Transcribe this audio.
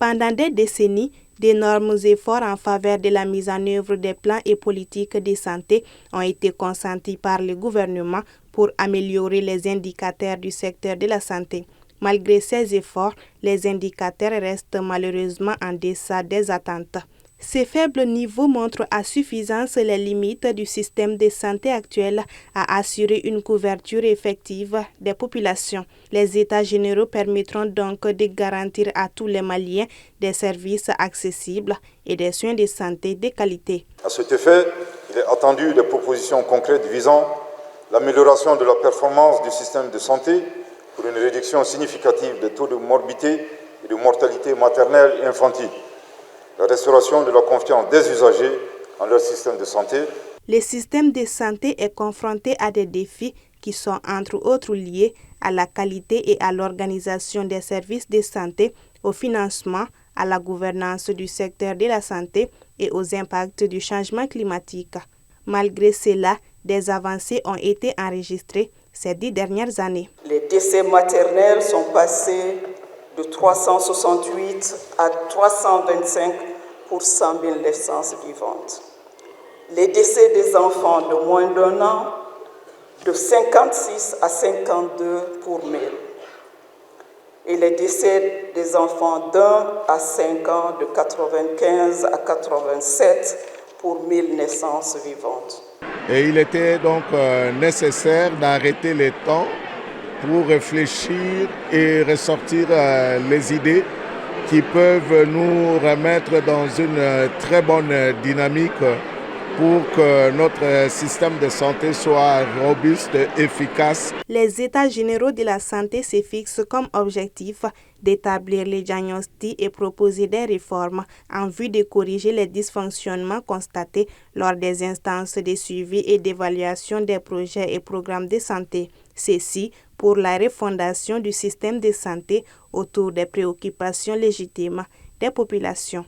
Pendant des décennies, d'énormes efforts en faveur de la mise en œuvre des plans et politiques de santé ont été consentis par le gouvernement pour améliorer les indicateurs du secteur de la santé. Malgré ces efforts, les indicateurs restent malheureusement en deçà des attentes. Ces faibles niveaux montrent à suffisance les limites du système de santé actuel à assurer une couverture effective des populations. Les États généraux permettront donc de garantir à tous les Maliens des services accessibles et des soins de santé de qualité. À cet effet, il est attendu des propositions concrètes visant l'amélioration de la performance du système de santé pour une réduction significative des taux de morbidité et de mortalité maternelle et infantile, la restauration de la confiance des usagers en leur système de santé. Le système de santé est confronté à des défis qui sont entre autres liés à la qualité et à l'organisation des services de santé, au financement, à la gouvernance du secteur de la santé et aux impacts du changement climatique. Malgré cela, des avancées ont été enregistrées ces 10 dernières années. Les décès maternels sont passés de 368 à 325 pour 100 000 naissances vivantes. Les décès des enfants de moins d'1 an, de 56 à 52 pour 1000. Et les décès des enfants d'1 à 5 ans, de 95 à 87 pour 1000 naissances vivantes. Et il était donc nécessaire d'arrêter les temps pour réfléchir et ressortir les idées qui peuvent nous remettre dans une très bonne dynamique pour que notre système de santé soit robuste, efficace. Les États généraux de la santé se fixent comme objectif d'établir les diagnostics et proposer des réformes en vue de corriger les dysfonctionnements constatés lors des instances de suivi et d'évaluation des projets et programmes de santé. Ceci pour la refondation du système de santé autour des préoccupations légitimes des populations.